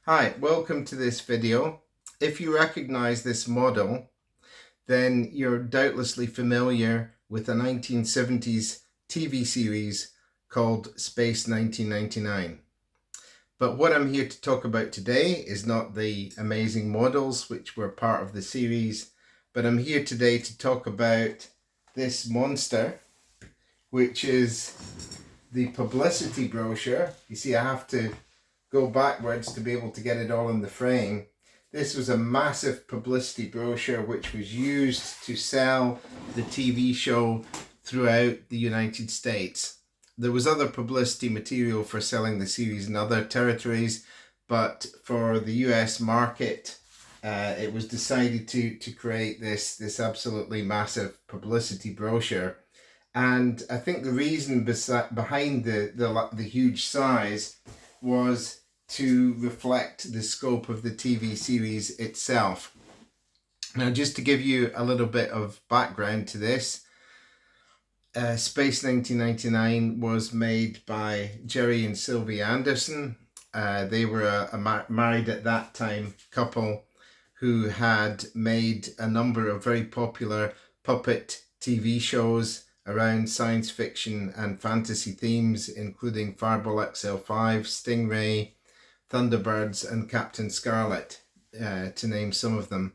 Hi, welcome to this video. If you recognize this model, then you're doubtlessly familiar with a 1970s TV series called Space 1999. But what I'm here to talk about today is not the amazing models which were part of the series, but I'm here today to talk about this monster, which is the publicity brochure. You see, I have to go backwards to be able to get it all in the frame. This was a massive publicity brochure which was used to sell the TV show throughout the United States. There was other publicity material for selling the series in other territories, but for the US market, it was decided to create this absolutely massive publicity brochure. And I think the reason behind the huge size was to reflect the scope of the TV series itself. Now, just to give you a little bit of background to this, Space 1999 was made by Jerry and Sylvia Anderson. They were a married at that time couple who had made a number of very popular puppet TV shows around science fiction and fantasy themes, including Fireball XL5, Stingray, Thunderbirds and Captain Scarlet, to name some of them.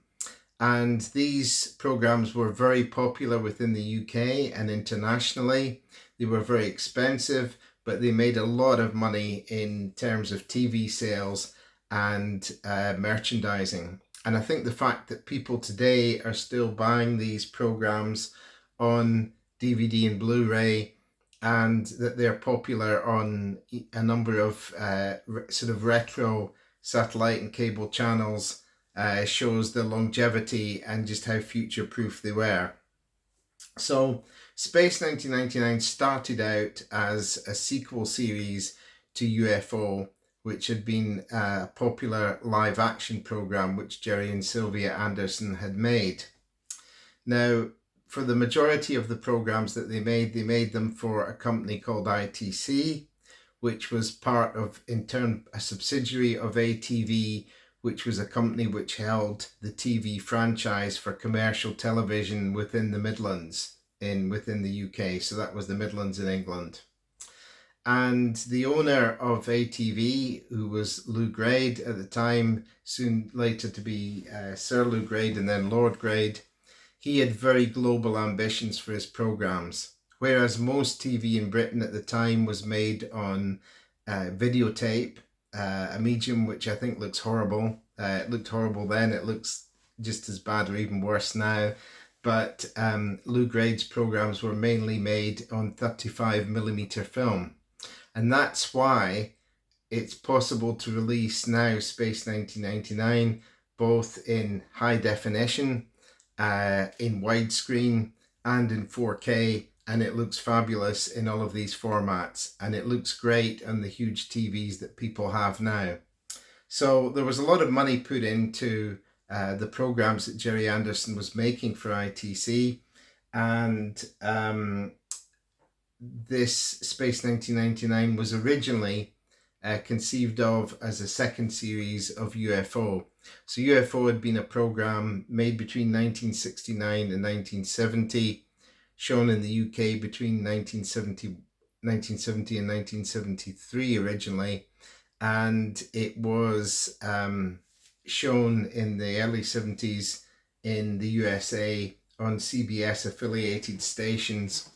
And these programs were very popular within the UK and internationally. They were very expensive, but they made a lot of money in terms of TV sales and merchandising. And I think the fact that people today are still buying these programs on DVD and Blu-ray, and that they're popular on a number of sort of retro satellite and cable channels shows the longevity and just how future-proof they were. So Space 1999 started out as a sequel series to UFO, which had been a popular live action program which Jerry and Sylvia Anderson had made. Now, for the majority of the programs that they made them for a company called ITC, which was part of, in turn, a subsidiary of ATV, which was a company which held the TV franchise for commercial television within the Midlands, within the UK. So that was the Midlands in England. And the owner of ATV, who was Lou Grade at the time, soon later to be Sir Lou Grade and then Lord Grade, he had very global ambitions for his programs, whereas most TV in Britain at the time was made on videotape, a medium which I think looks horrible. It looked horrible then, it looks just as bad or even worse now. But Lou Grade's programs were mainly made on 35mm film. And that's why it's possible to release now Space 1999 both in high definition, in widescreen and in 4K, and it looks fabulous in all of these formats, and it looks great on the huge TVs that people have now. So there was a lot of money put into the programs that Jerry Anderson was making for ITC, and this Space 1999 was originally conceived of as a second series of UFO. So UFO had been a program made between 1969 and 1970, shown in the UK between 1970 and 1973 originally, and it was shown in the early 70s in the USA on CBS affiliated stations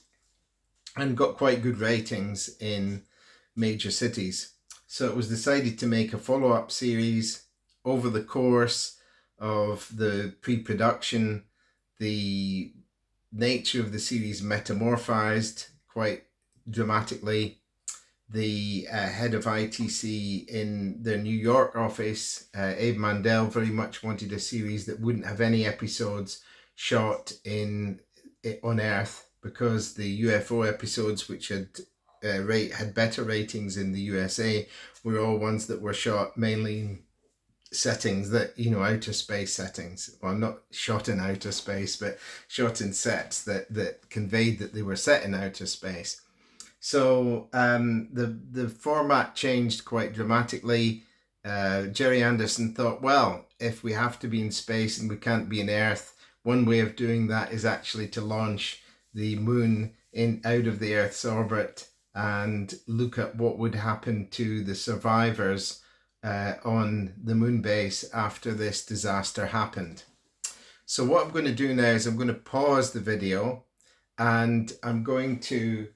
and got quite good ratings in major cities. So it was decided to make a follow-up series. Over the course of the pre-production, the nature of the series metamorphized quite dramatically. The head of ITC in their New York office, Abe Mandel, very much wanted a series that wouldn't have any episodes shot on Earth, because the UFO episodes, which had better ratings in the USA, were all ones that were shot mainly in settings that, outer space settings. Well, not shot in outer space, but shot in sets that conveyed that they were set in outer space. So the format changed quite dramatically. Jerry Anderson thought, well, if we have to be in space and we can't be in Earth, one way of doing that is actually to launch the moon out of the Earth's orbit and look at what would happen to the survivors on the moon base after this disaster happened. So what I'm going to do now is I'm going to pause the video and I'm going to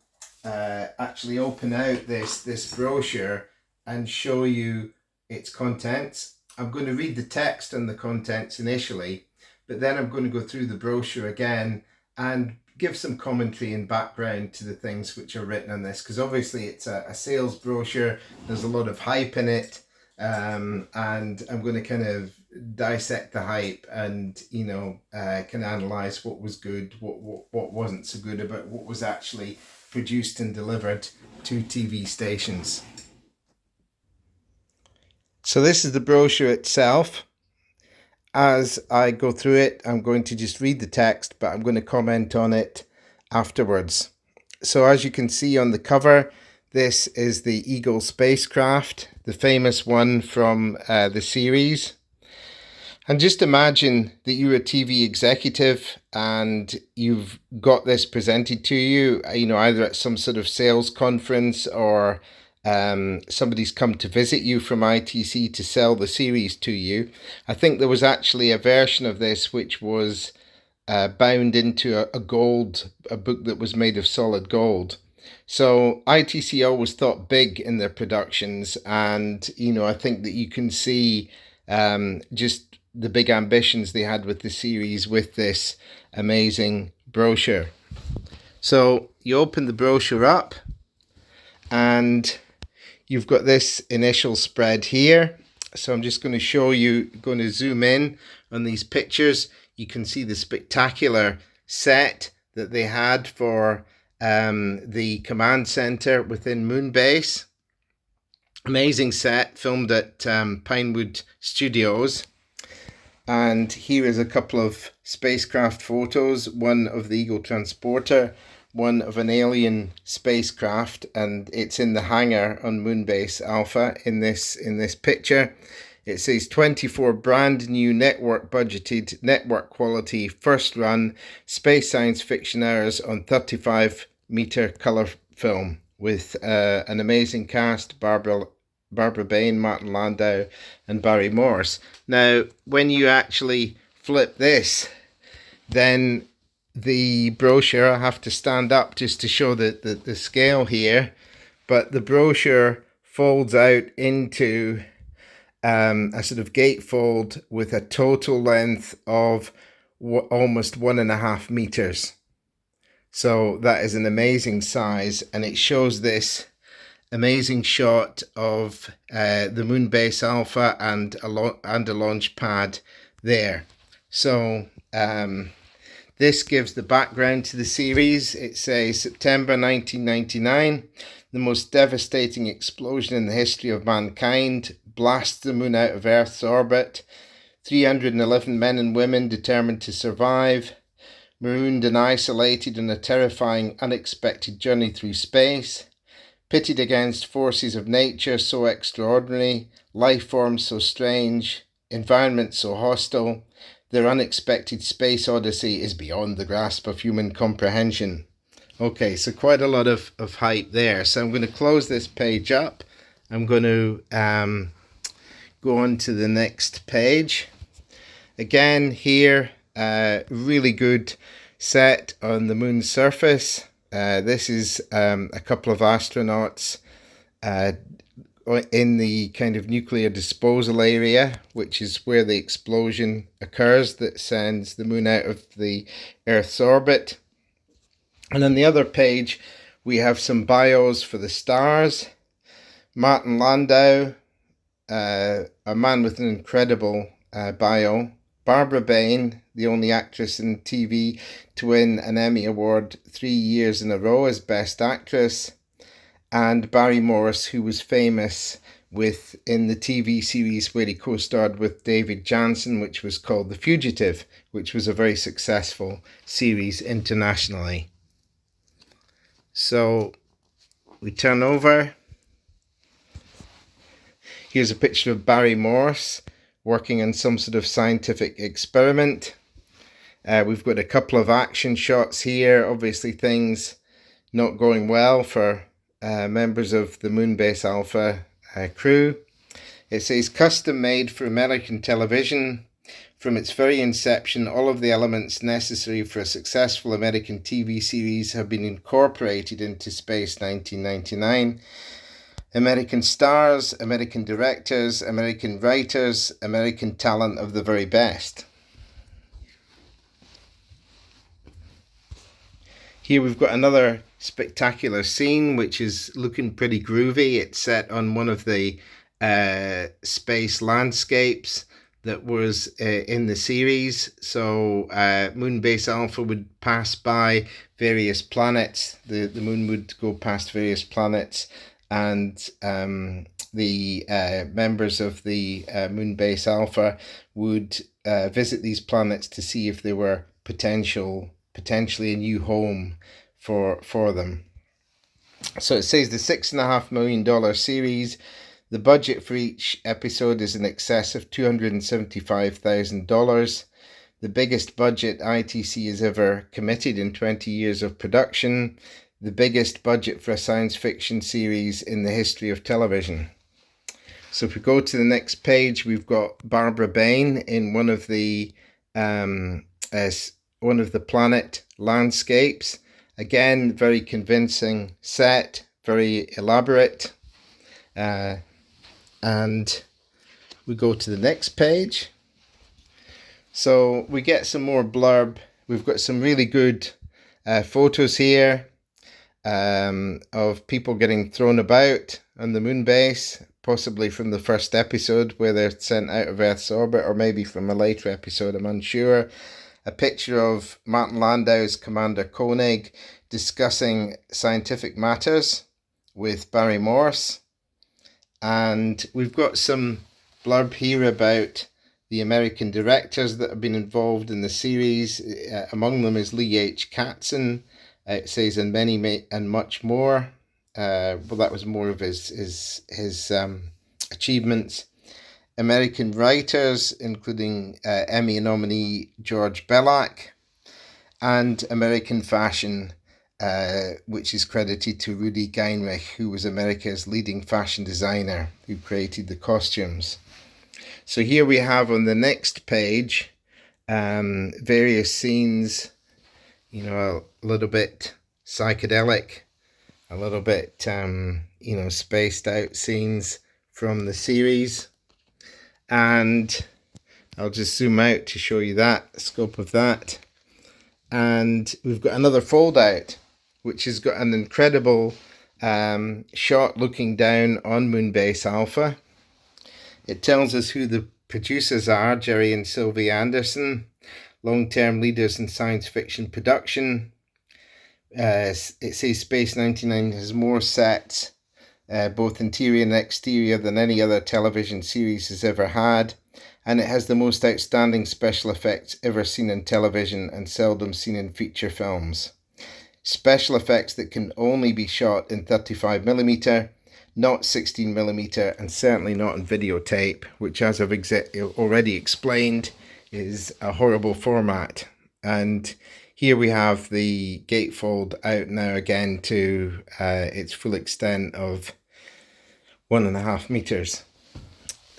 actually open out this brochure and show you its contents. I'm going to read the text and the contents initially, but then I'm going to go through the brochure again and give some commentary and background to the things which are written on this, because obviously it's a sales brochure. There's a lot of hype in it, and I'm going to kind of dissect the hype and can analyze what was good, what wasn't so good about what was actually produced and delivered to TV stations. So this is the brochure itself. As I go through it, I'm going to just read the text, but I'm going to comment on it afterwards. So as you can see on the cover, this is the Eagle spacecraft, the famous one from the series. And just imagine that you're a TV executive and you've got this presented to you, either at some sort of sales conference or somebody's come to visit you from ITC to sell the series to you. I think there was actually a version of this which was bound into a book that was made of solid gold. So ITC always thought big in their productions, and I think that you can see just the big ambitions they had with the series with this amazing brochure. So you open the brochure up and you've got this initial spread here. So I'm just going to show you, going to zoom in on these pictures. You can see the spectacular set that they had for the command center within Moonbase. Amazing set, filmed at Pinewood Studios. And here is a couple of spacecraft photos, one of the Eagle transporter, one of an alien spacecraft, and it's in the hangar on Moonbase Alpha in this picture. It says 24 brand new network budgeted, network quality, first run space science fiction hours on 35-meter color film with an amazing cast, Barbara Bain, Martin Landau and Barry Morse. Now, when you actually flip this, then the brochure, I have to stand up just to show the scale here, but the brochure folds out into a sort of gatefold with a total length of almost 1.5 meters. So that is an amazing size, and it shows this amazing shot of the Moonbase Alpha and a launch pad there. So this gives the background to the series. It says September 1999, the most devastating explosion in the history of mankind blasts the moon out of Earth's orbit. 311 men and women determined to survive, marooned and isolated on a terrifying, unexpected journey through space. Pitted against forces of nature so extraordinary, life forms so strange, environment so hostile, their unexpected space odyssey is beyond the grasp of human comprehension. Okay, so quite a lot of hype there. So I'm going to close this page up. I'm going to go on to the next page. Again, here, really good set on the moon's surface. This is a couple of astronauts in the kind of nuclear disposal area, which is where the explosion occurs that sends the moon out of the Earth's orbit. And on the other page, we have some bios for the stars. Martin Landau, a man with an incredible bio. Barbara Bain, the only actress in TV to win an Emmy Award 3 years in a row as Best Actress, and Barry Morse, who was famous in the TV series where he co-starred with David Janssen, which was called The Fugitive, which was a very successful series internationally. So we turn over. Here's a picture of Barry Morse working on some sort of scientific experiment. We've got a couple of action shots here, obviously things not going well for members of the Moonbase Alpha crew. It says custom made for American television. From its very inception, all of the elements necessary for a successful American TV series have been incorporated into Space 1999. American stars, American directors, American writers, American talent of the very best. Here we've got another spectacular scene which is looking pretty groovy. It's set on one of the space landscapes that was in the series. So Moonbase Alpha would pass by various planets. The moon would go past various planets, and the members of the Moonbase Alpha would visit these planets to see if they were potentially a new home for them. So it says the $6.5 million series. The budget for each episode is in excess of $275,000. The biggest budget ITC has ever committed in 20 years of production. The biggest budget for a science fiction series in the history of television. So if we go to the next page, we've got Barbara Bain in one of the planet landscapes. Again, very convincing set, very elaborate. And we go to the next page. So we get some more blurb. We've got some really good photos here of people getting thrown about on the moon base, possibly from the first episode where they're sent out of Earth's orbit, or maybe from a later episode, I'm unsure. A picture of Martin Landau's Commander Koenig discussing scientific matters with Barry Morse. And we've got some blurb here about the American directors that have been involved in the series. Among them is Lee H. Katzin. It says, and many and much more. Well, that was more of his achievements. American writers, including Emmy nominee George Bellac, and American fashion, which is credited to Rudy Geinrich, who was America's leading fashion designer, who created the costumes. So here we have on the next page various scenes, a little bit psychedelic, a little bit, spaced out scenes from the series. And I'll just zoom out to show you that, the scope of that. And we've got another fold out, which has got an incredible shot looking down on Moonbase Alpha. It tells us who the producers are, Jerry and Sylvie Anderson, long-term leaders in science fiction production. It says Space 99 has more sets, both interior and exterior, than any other television series has ever had. And it has the most outstanding special effects ever seen in television and seldom seen in feature films. Special effects that can only be shot in 35mm, not 16mm, and certainly not on videotape, which, as I've already explained, is a horrible format. And here we have the gatefold out now again to its full extent of 1.5 meters.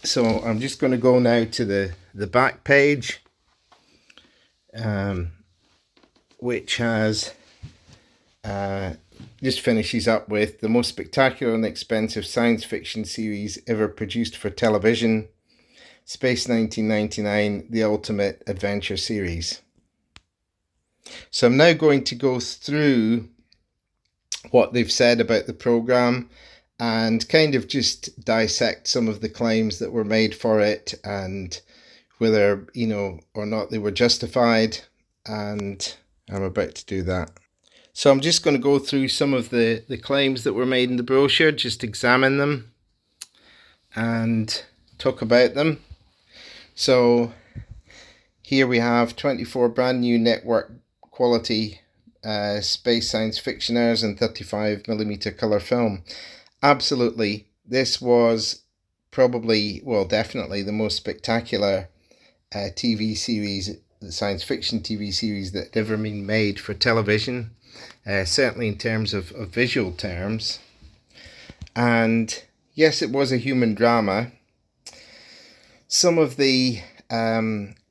So I'm just going to go now to the back page, which has just finishes up with the most spectacular and expensive science fiction series ever produced for television, Space 1999, the ultimate adventure series. So I'm now going to go through what they've said about the program and kind of just dissect some of the claims that were made for it and whether, or not they were justified. And I'm about to do that. So I'm just going to go through some of the claims that were made in the brochure, just examine them and talk about them. So here we have 24 brand new network quality space science fictioners and 35mm colour film. Absolutely, this was probably, well, definitely the most spectacular TV series, the science fiction TV series that ever been made for television, certainly in terms of visual terms. And yes, it was a human drama. Some of the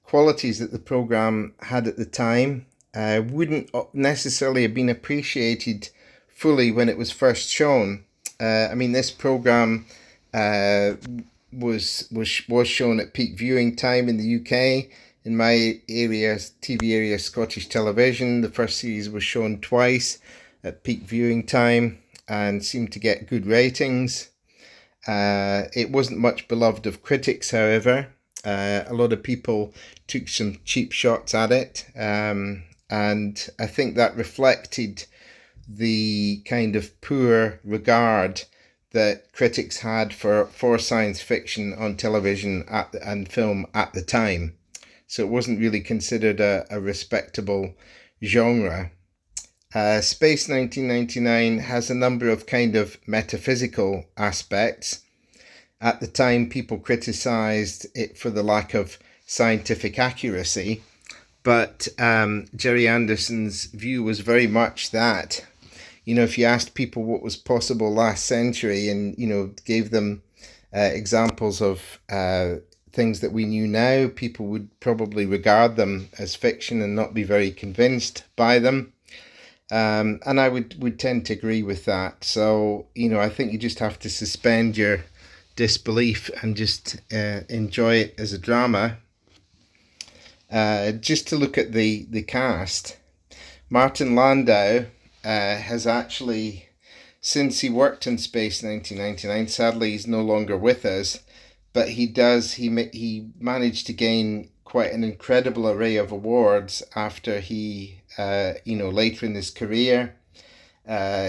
qualities that the program had at the time wouldn't necessarily have been appreciated fully when it was first shown. I mean, this program was shown at peak viewing time in the UK. In my area, TV area, Scottish Television, the first series was shown twice at peak viewing time and seemed to get good ratings. It wasn't much beloved of critics, however. A lot of people took some cheap shots at it, and I think that reflected the kind of poor regard that critics had for science fiction on television and film at the time. So it wasn't really considered a respectable genre. Space 1999 has a number of kind of metaphysical aspects. At the time, people criticised it for the lack of scientific accuracy, but Jerry Anderson's view was very much that, you know, if you asked people what was possible last century and, you know, gave them examples of things that we knew now, people would probably regard them as fiction and not be very convinced by them. And I would tend to agree with that. So, you know, I think you just have to suspend your disbelief and just enjoy it as a drama. Just to look at the cast, Martin Landau has actually, since he worked in Space 1999, sadly he's no longer with us, but he managed to gain quite an incredible array of awards after he, later in his career.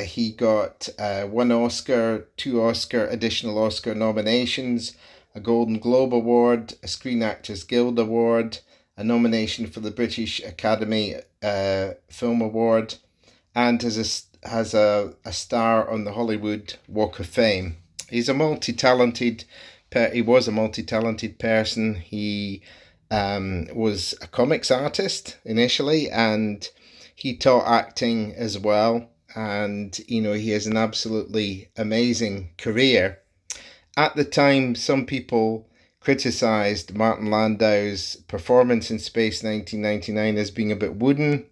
He got 1 Oscar, 2 additional Oscar nominations, a Golden Globe Award, a Screen Actors Guild Award, a nomination for the British Academy Film Award, and has a star on the Hollywood Walk of Fame. He was a multi-talented person. He was a comics artist initially, and he taught acting as well. And, you know, he has an absolutely amazing career. At the time, some people criticised Martin Landau's performance in Space 1999 as being a bit wooden.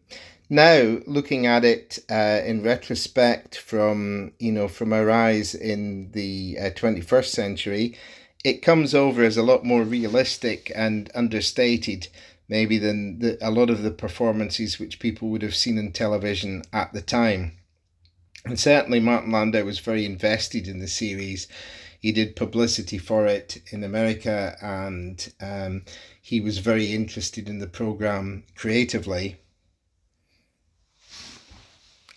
Now, looking at it in retrospect from our eyes in the 21st century, it comes over as a lot more realistic and understated, maybe, than a lot of the performances which people would have seen in television at the time. And certainly Martin Landau was very invested in the series. He did publicity for it in America, and he was very interested in the program creatively.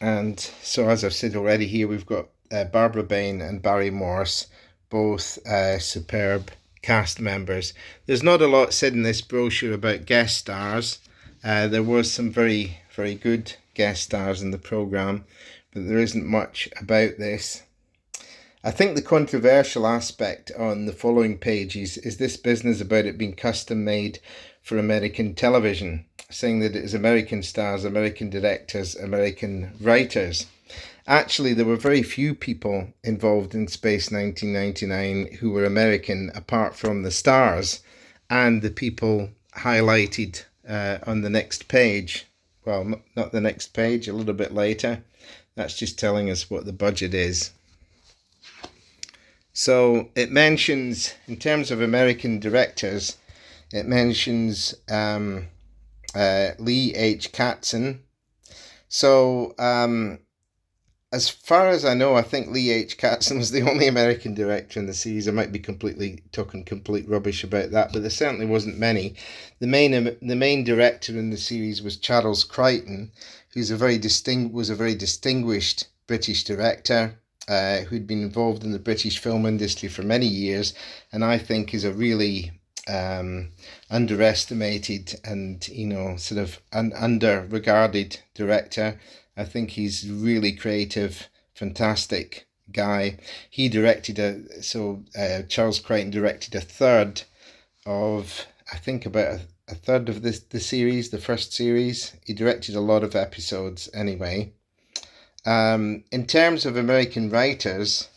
And so, as I've said already, here we've got Barbara Bain and Barry Morse, both superb cast members. There's not a lot said in this brochure about guest stars. There was some very, very good guest stars in the program, but there isn't much about this. I think the controversial aspect on the following pages is this business about it being custom made for American television, saying that it is American stars, American directors, American writers. Actually, there were very few people involved in Space 1999 who were American, apart from the stars and the people highlighted on the next page. Well, not the next page, a little bit later. That's just telling us what the budget is. So it mentions, in terms of American directors, it mentions Lee H. Katzin. So as far as I know, I think Lee H. Katzin was the only American director in the series. I might be talking complete rubbish about that, but there certainly wasn't many. The main director in the series was Charles Crichton, who's was a very distinguished British director who'd been involved in the British film industry for many years, and I think is a really underestimated and sort of an under-regarded director. I think he's really creative, fantastic guy. He directed Charles Crichton directed a third of, I think about a third of the series, the first series. He directed a lot of episodes anyway. In terms of American writers,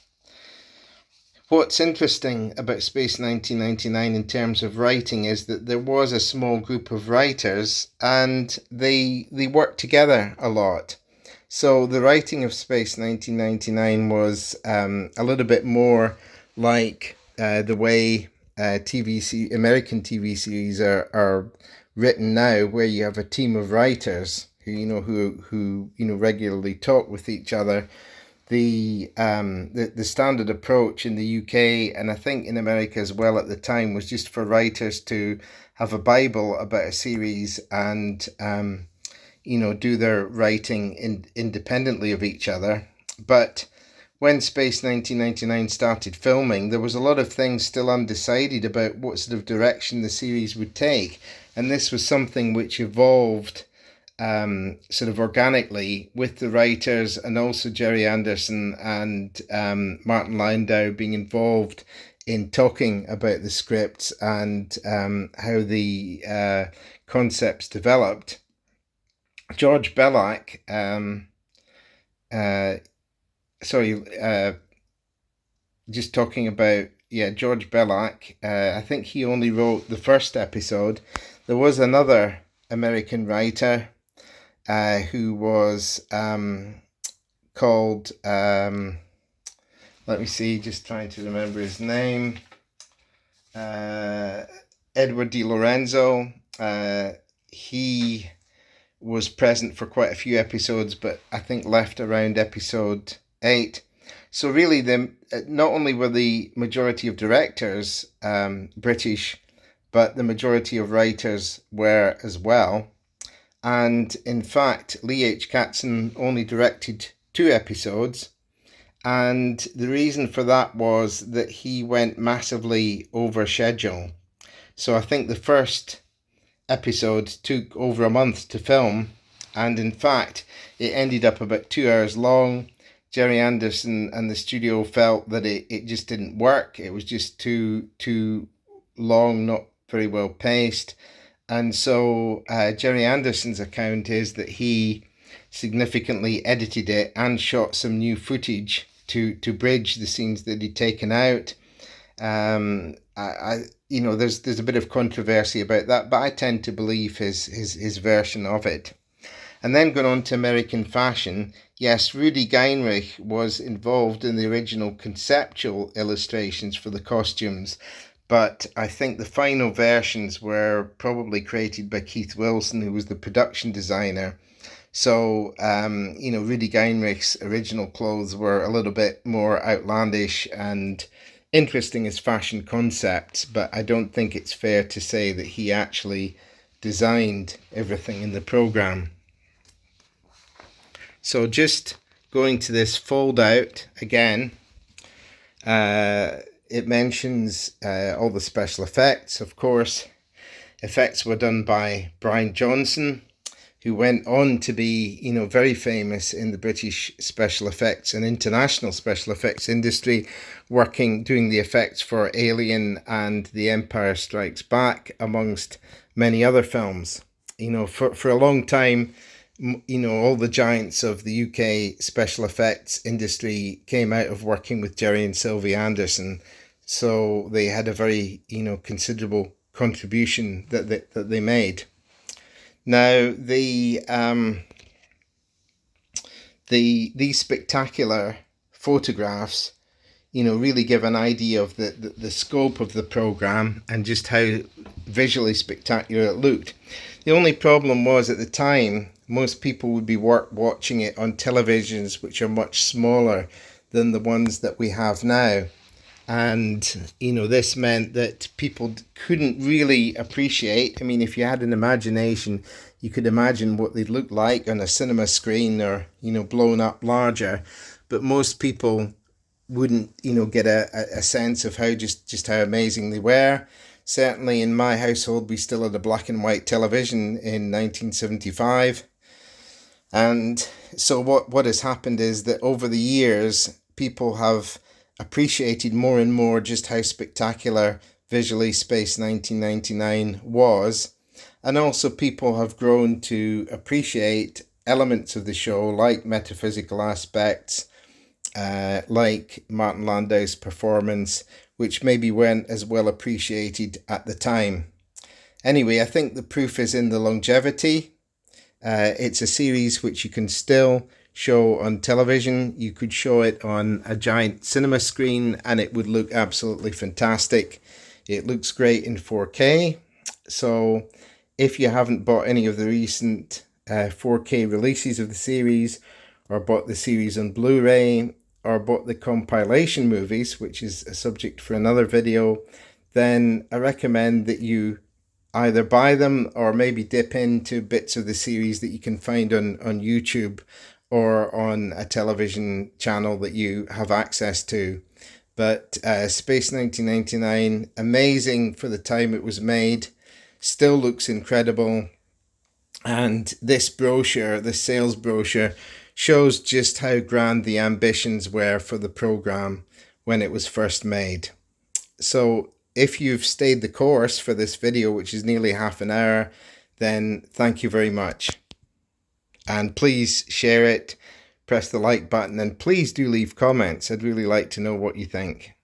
what's interesting about Space 1999 in terms of writing is that there was a small group of writers and they worked together a lot. So the writing of Space 1999 was a little bit more like the way American TV series are written now, where you have a team of writers who regularly talk with each other. The standard approach in the UK, and I think in America as well at the time, was just for writers to have a Bible about a series and do their writing independently of each other. But when Space 1999 started filming, there was a lot of things still undecided about what sort of direction the series would take, and this was something which evolved sort of organically with the writers, and also Gerry Anderson and Martin Landau being involved in talking about the scripts and how the concepts developed. George Bellac, just talking about, George Bellac, I think he only wrote the first episode. There was another American writer who was called, let me see, just trying to remember his name, Edward Di Lorenzo. He was present for quite a few episodes, but I think left around episode 8. So really, not only were the majority of directors British, but the majority of writers were as well. And in fact, Lee H. Katzin only directed 2 episodes. And the reason for that was that he went massively over schedule. So I think the first episode took over a month to film. And in fact, it ended up about 2 hours long. Gerry Anderson and the studio felt that it just didn't work. It was just too long, not very well paced. And so Gerry Anderson's account is that he significantly edited it and shot some new footage to bridge the scenes that he'd taken out. There's a bit of controversy about that, but I tend to believe his version of it. And then going on to American fashion, yes, Rudy Geinrich was involved in the original conceptual illustrations for the costumes, but I think the final versions were probably created by Keith Wilson, who was the production designer. So, Rudy Geinrich's original clothes were a little bit more outlandish and interesting as fashion concepts, but I don't think it's fair to say that he actually designed everything in the program. So just going to this fold out again, it mentions all the special effects. Of course, effects were done by Brian Johnson, who went on to be, very famous in the British special effects and international special effects industry, doing the effects for Alien and The Empire Strikes Back, amongst many other films. For a long time, all the giants of the UK special effects industry came out of working with Gerry and Sylvie Anderson. So they had a very, considerable contribution that they made. Now, these spectacular photographs, really give an idea of the scope of the program and just how visually spectacular it looked. The only problem was, at the time, most people would be watching it on televisions which are much smaller than the ones that we have now. And, this meant that people couldn't really appreciate. I mean, if you had an imagination, you could imagine what they'd look like on a cinema screen or, blown up larger. But most people wouldn't, get a sense of just how amazing they were. Certainly in my household, we still had a black and white television in 1975. And so what has happened is that over the years, people have appreciated more and more just how spectacular visually Space 1999 was. And also people have grown to appreciate elements of the show like metaphysical aspects, like Martin Landau's performance, which maybe weren't as well appreciated at the time. Anyway, I think the proof is in the longevity. It's a series which you can still show on television. You could show it on a giant cinema screen and it would look absolutely fantastic. It looks great in 4K. So if you haven't bought any of the recent 4K releases of the series, or bought the series on Blu-ray, or bought the compilation movies, which is a subject for another video, then I recommend that you either buy them or maybe dip into bits of the series that you can find on YouTube or on a television channel that you have access to. But Space 1999, amazing for the time it was made, still looks incredible. And this brochure, the sales brochure, shows just how grand the ambitions were for the program when it was first made. So if you've stayed the course for this video, which is nearly half an hour, then thank you very much. And please share it, press the like button, and please do leave comments. I'd really like to know what you think.